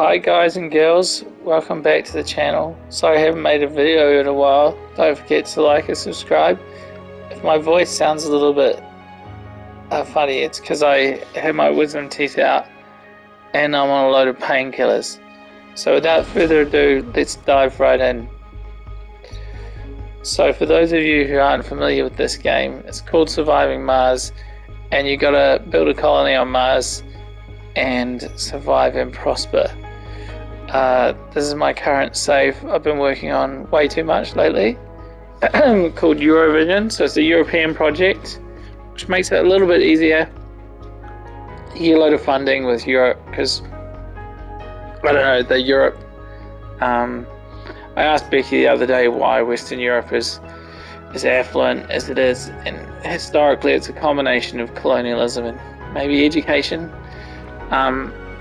Hi guys and girls, welcome back to the channel. Sorry I haven't made a video in a while. Don't forget to like and subscribe. If my voice sounds a little bit funny, it's because I had my wisdom teeth out and I'm on a load of painkillers. So without further ado, let's dive right in. So for those of you who aren't familiar with this game, it's called Surviving Mars, and you gotta build a colony on Mars and survive and prosper. This is my current save I've been working on way too much lately, called Eurovision. So it's a European project, which makes it a little bit easier. You get a load of funding with Europe because, I don't know, the Europe. I asked Becky the other day why Western Europe is as affluent as it is, and historically it's a combination of colonialism and maybe education.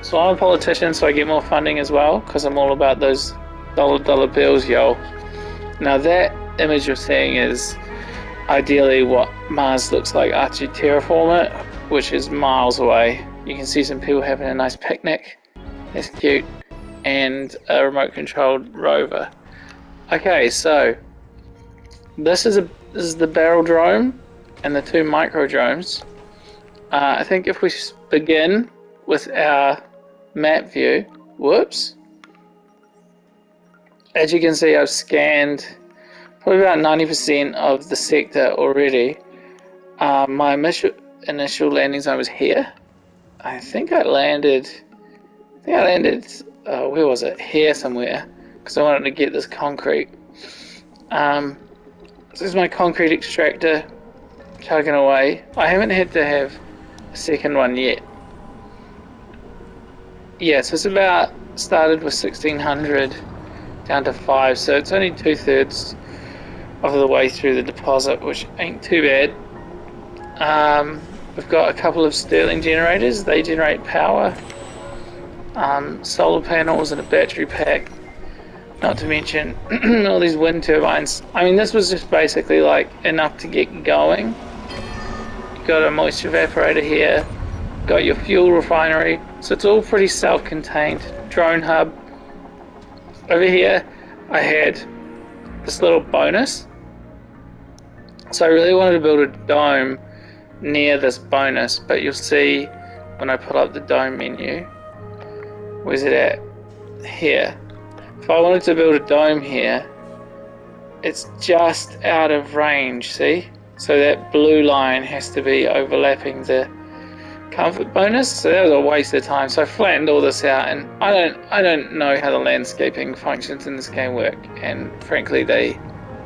So I'm a politician, so I get more funding as well, because I'm all about those dollar bills, yo. Now that image you're seeing is ideally what Mars looks like after you terraform it, which is miles away. You can see some people having a nice picnic. That's cute. And a remote controlled rover. Okay, so this is the barrel drone and the two micro drones. I think if we begin with our map view, whoops. As you can see, I've scanned probably about 90% of the sector already. My initial landing zone was here. I think I landed, where was it? Here somewhere, because I wanted to get this concrete. This is my concrete extractor chugging away. I haven't had to have a second one yet. Yeah, so it's about started with 1600 down to 5, so it's only 2/3 of the way through the deposit, which ain't too bad. We've got a couple of Stirling generators. They generate power, solar panels and a battery pack, not to mention all these wind turbines. I mean, this was just basically like enough to get going. You've got a moisture evaporator here, got your fuel refinery, so it's all pretty self-contained. Drone hub. Over here I had this little bonus, so I really wanted to build a dome near this bonus, but you'll see when I pull up the dome menu, where's it at? Here. If I wanted to build a dome here, it's just out of range, see? So that blue line has to be overlapping the comfort bonus, so that was a waste of time. So I flattened all this out, and I don't know how the landscaping functions in this game work, and frankly they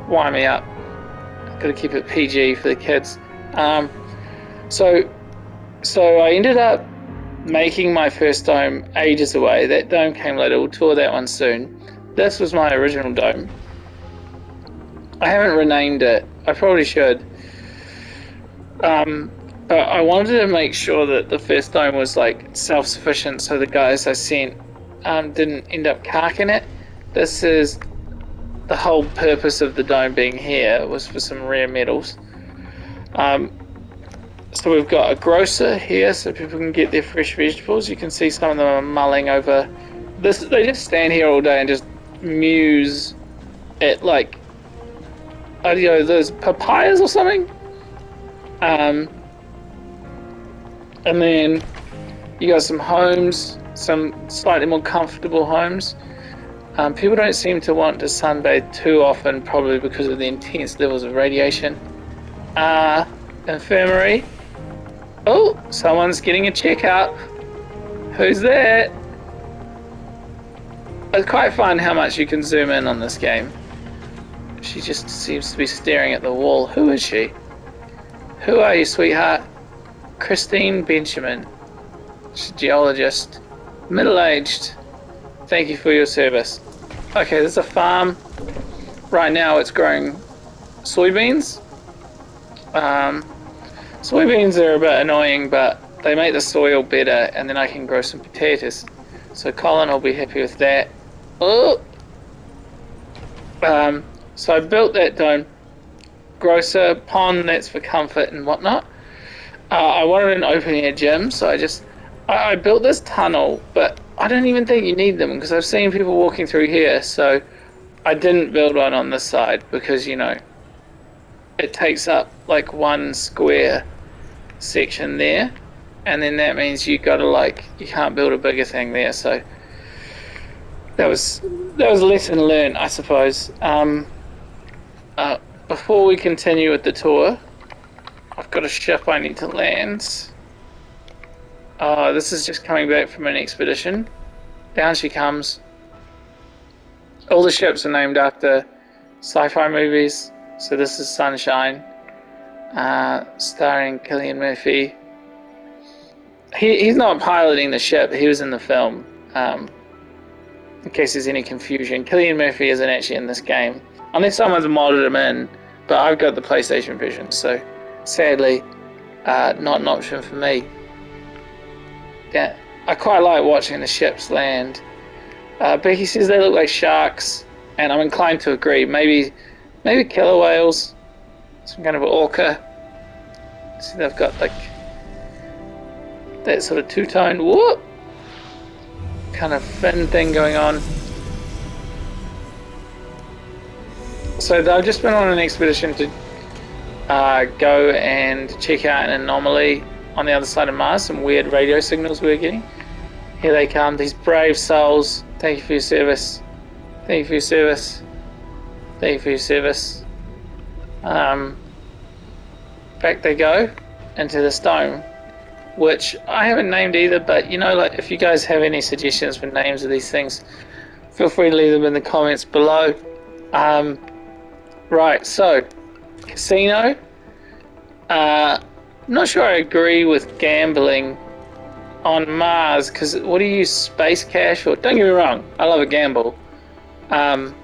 wind me up. Gotta keep it PG for the kids. So I ended up making my first dome ages away. That dome came later. We'll tour that one soon. This was my original dome. I haven't renamed it. I probably should. But I wanted to make sure that the first dome was like self-sufficient, so the guys I sent didn't end up carking it. This is the whole purpose of the dome being here, was for some rare metals. So we've got a grocer here so people can get their fresh vegetables. You can see some of them are mulling over this. They just stand here all day and just muse at, like, I don't know, those papayas or something. And then you got some homes, some slightly more comfortable homes. People don't seem to want to sunbathe too often, probably because of the intense levels of radiation. Infirmary. Oh, someone's getting a checkup. Who's that? It's quite fun how much you can zoom in on this game. She just seems to be staring at the wall. Who is she? Who are you, sweetheart? Christine Benjamin. She's a geologist. Middle-aged. Thank you for your service. Okay, there's a farm. Right now it's growing soybeans. Soybeans are a bit annoying, but they make the soil better, and then I can grow some potatoes. So Colin will be happy with that. Oh! So I built that dome. Grocer, pond, that's for comfort and whatnot. I wanted an open air gym, so I built this tunnel, but I don't even think you need them because I've seen people walking through here, so I didn't build one on this side because, you know, it takes up like one square section there, and then that means you gotta like, you can't build a bigger thing there, so that was a lesson learned, I suppose. Before we continue with the tour, I've got a ship I need to land. This is just coming back from an expedition. Down she comes. All the ships are named after sci-fi movies. So this is Sunshine, starring Cillian Murphy. He's not piloting the ship, he was in the film. In case there's any confusion, Cillian Murphy isn't actually in this game. Unless someone's modded him in, but I've got the PlayStation version, so sadly, not an option for me. Yeah, I quite like watching the ships land. Becky says they look like sharks, and I'm inclined to agree. Maybe killer whales, some kind of orca. See, they've got like that sort of two-toned whoop kind of fin thing going on. So they've just been on an expedition to go and check out an anomaly on the other side of Mars, some weird radio signals we were getting. Here they come, these brave souls. Thank you for your service. Thank you for your service. Thank you for your service. Back they go into this dome, which I haven't named either, but you know, like if you guys have any suggestions for names of these things, feel free to leave them in the comments below. Right, so casino. I'm not sure I agree with gambling on Mars, because what do you use, space cash? Or don't get me wrong, I love a gamble, but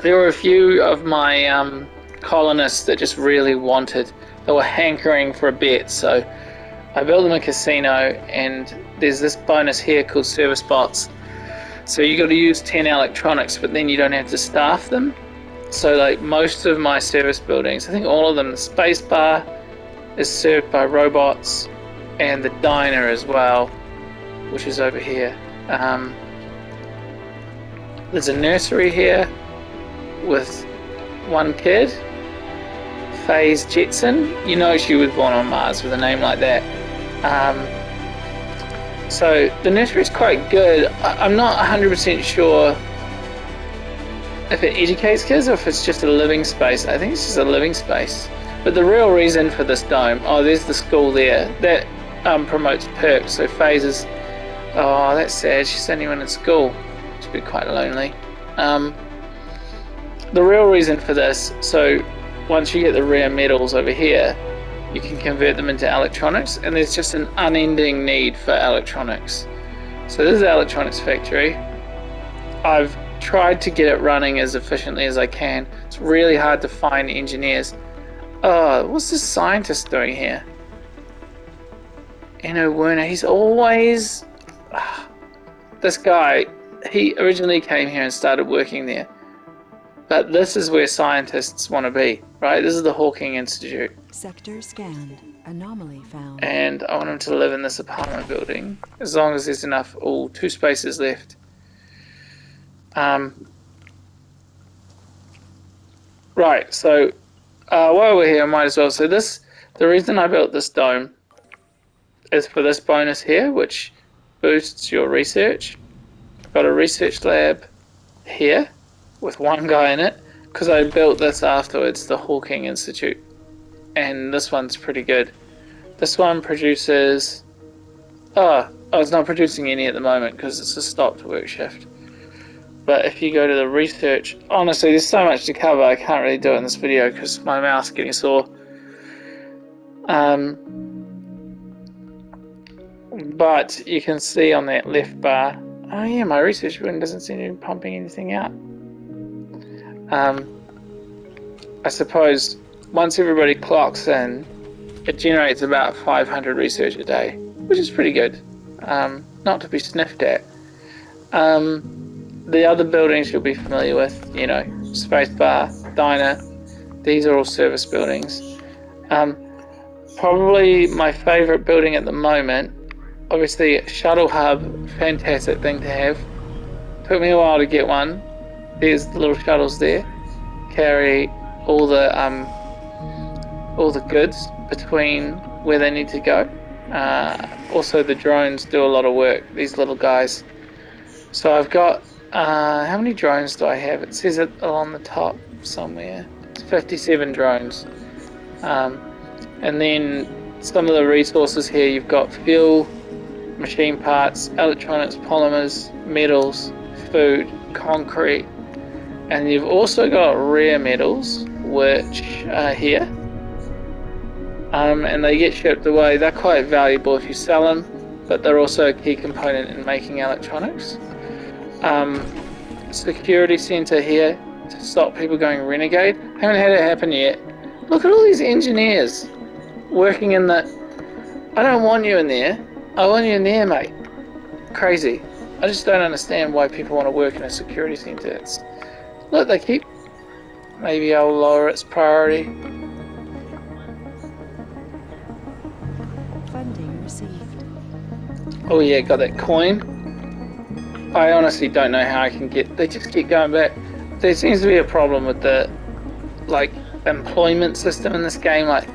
there were a few of my colonists that just really wanted, they were hankering for a bet, so I built them a casino, and there's this bonus here called service bots. So you got to use 10 electronics, but then you don't have to staff them. So like most of my service buildings, I think all of them, the space bar is served by robots, and the diner as well, which is over here. There's a nursery here with one kid, Faze Jetson. You know she was born on Mars with a name like that. So the nursery is quite good. I'm not 100% sure if it educates kids or if it's just a living space. I think it's just a living space. But the real reason for this dome, oh, there's the school there, that promotes perks. So Faze is, oh, that's sad, she's the only one in school. She'd be quite lonely. The real reason for this, so once you get the rare metals over here, you can convert them into electronics, and there's just an unending need for electronics. So this is the electronics factory. I've tried to get it running as efficiently as I can. It's really hard to find engineers. Oh, what's this scientist doing here? Werner, he's always... This guy, he originally came here and started working there. But this is where scientists want to be, right? This is the Hawking Institute. Sector scanned. Anomaly found. And I want him to live in this apartment building, as long as there's enough, 2 spaces left. Right, so while we're here, I might as well. So the reason I built this dome is for this bonus here, which boosts your research. I've got a research lab here with one guy in it, because I built this afterwards, the Hawking Institute, and this one's pretty good. This one produces, it's not producing any at the moment because it's a stopped work shift. But if you go to the research, honestly, there's so much to cover, I can't really do it in this video because my mouth's getting sore. But you can see on that left bar, oh yeah, my research building doesn't seem to be pumping anything out. I suppose once everybody clocks in, it generates about 500 research a day, which is pretty good, not to be sniffed at. The other buildings you'll be familiar with, space bar, diner, these are all service buildings. Probably my favorite building at the moment Obviously, Shuttle Hub, fantastic thing to have. Took me a while to get one. There's the little shuttles there. Carry all the goods between where they need to go. Also, the drones do a lot of work. These little guys. So I've got how many drones do I have? It says it along the top somewhere. It's 57 drones. And then some of the resources here. You've got fuel, machine parts, electronics, polymers, metals, food, concrete, and you've also got rare metals, which are here. And they get shipped away. They're quite valuable if you sell them, but they're also a key component in making electronics. Security center here to stop people going renegade. Haven't had it happen yet. Look at all these engineers working in the... I don't want you in there. I want you in there, mate. Crazy. I just don't understand why people want to work in a security center. It's... Look, they keep... Maybe I'll lower its priority. Funding received. Oh yeah, got that coin. I honestly don't know how I can get... They just keep going back. There seems to be a problem with the, like, employment system in this game. Like,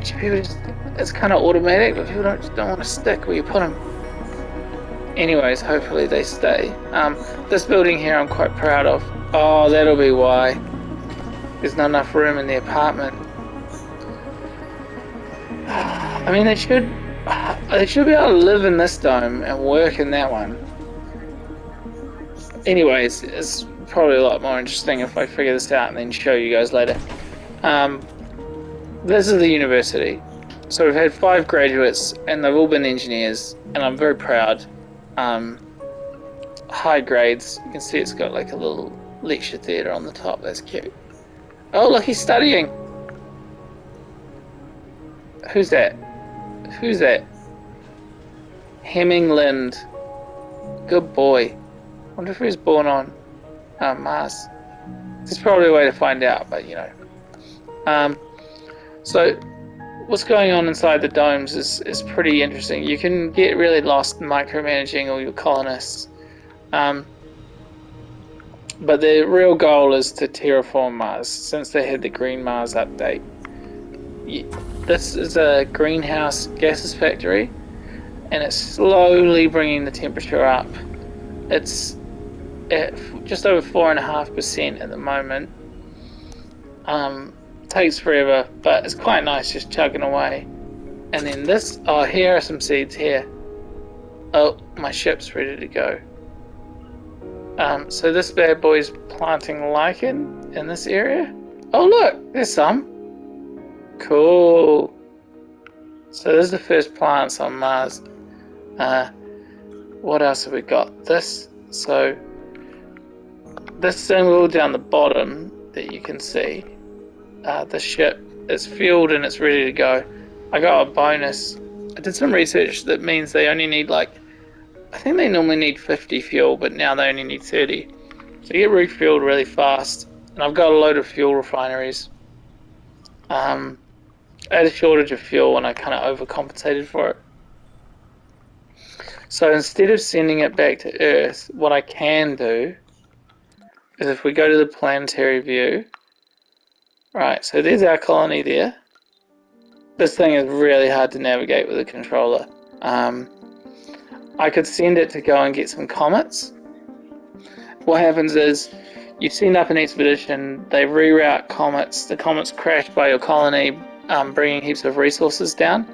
people just... It's kind of automatic, but people don't want to stick where you put them. Anyways, hopefully they stay. This building here I'm quite proud of. Oh, that'll be why. There's not enough room in the apartment. I mean, they should be able to live in this dome and work in that one. Anyways, it's probably a lot more interesting if I figure this out and then show you guys later. This is the university. So we've had 5 graduates and they've all been engineers, and I'm very proud. High grades. You can see it's got like a little lecture theatre on the top. That's cute. Oh, look, he's studying. Who's that? Who's that? Hemming Lind. Good boy. Wonder if he was born on Mars. There's probably a way to find out, but you know. So what's going on inside the domes is pretty interesting. You can get really lost in micromanaging all your colonists. But the real goal is to terraform Mars, since they had the Green Mars update. This is a greenhouse gases factory, and it's slowly bringing the temperature up. It's at just over 4.5% at the moment. Takes forever, but it's quite nice just chugging away. And then this, oh, here are some seeds here. Oh, my ship's ready to go. So this bad boy's planting lichen in this area. Oh look, there's some. Cool. So this is the first plants on Mars. What else have we got? This. So this symbol down the bottom that you can see. The ship is fueled and it's ready to go. I got a bonus. I did some research that means they only need like, I think they normally need 50 fuel, but now they only need 30. So you get refueled really fast. And I've got a load of fuel refineries. I had a shortage of fuel and I kind of overcompensated for it. So instead of sending it back to Earth, what I can do is if we go to the planetary view, right, so there's our colony there. This thing is really hard to navigate with a controller. I could send it to go and get some comets. What happens is you send up an expedition, they reroute comets, the comets crash by your colony, bringing heaps of resources down,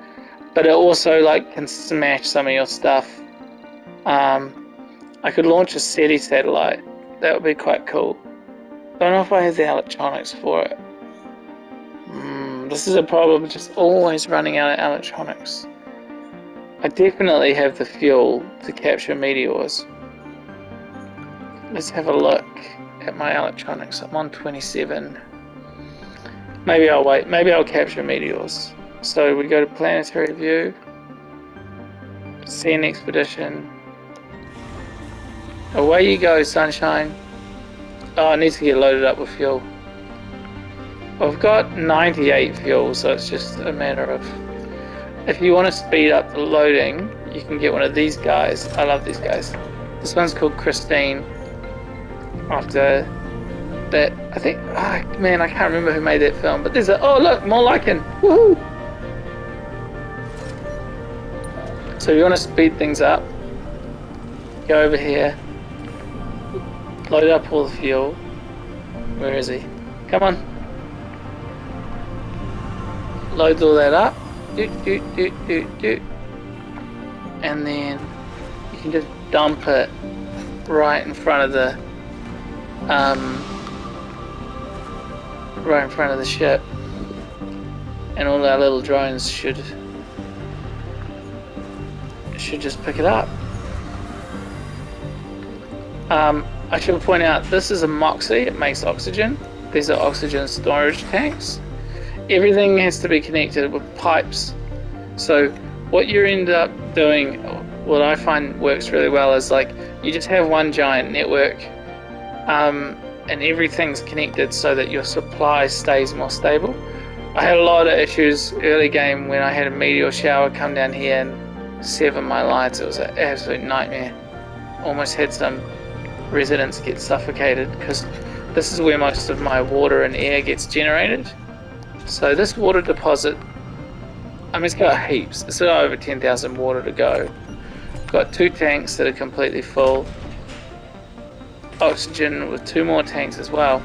but it also like can smash some of your stuff. I could launch a SETI satellite. That would be quite cool. Don't know if I have the electronics for it. This is a problem, just always running out of electronics. I definitely have the fuel to capture meteors. Let's have a look at my electronics. I'm on 27. Maybe I'll wait. Maybe I'll capture meteors. So we go to planetary view. See an expedition. Away you go, sunshine. Oh, it needs to get loaded up with fuel. I've got 98 fuel, so it's just a matter of if you want to speed up the loading, you can get one of these guys. I love these guys. This one's called Christine. After that, I think, oh, man, I can't remember who made that film, but there's a, oh look, more lichen. Woohoo! So you want to speed things up, go over here, load up all the fuel. Where is he? Come on. Load all that up. And then you can just dump it right in front of the ship, and all our little drones should just pick it up. I should point out, this is a Moxie. It makes oxygen. These are oxygen storage tanks. Everything has to be connected with pipes. So what you end up doing, what I find works really well, is like you just have one giant network, and everything's connected so that your supply stays more stable. I had a lot of issues early game when I had a meteor shower come down here and sever my lights. It was an absolute nightmare. Almost had some residents get suffocated, because this is where most of my water and air gets generated. So this water deposit, I mean, it's got heaps. It's got over 10,000 water to go. Got 2 tanks that are completely full. Oxygen with 2 more tanks as well.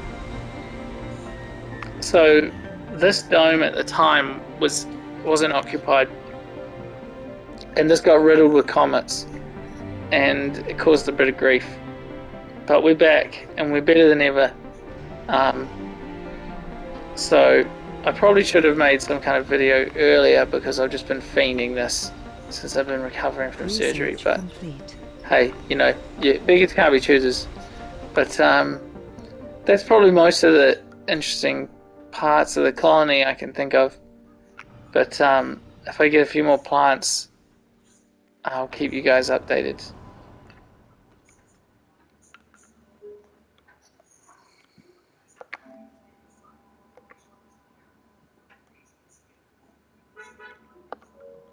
So this dome at the time wasn't occupied, and this got riddled with comets, and it caused a bit of grief. But we're back, and we're better than ever. So I probably should have made some kind of video earlier, because I've just been fiending this since I've been recovering from surgery. But hey, you know, yeah, beggars can't be choosers. But that's probably most of the interesting parts of the colony I can think of. But if I get a few more plants, I'll keep you guys updated.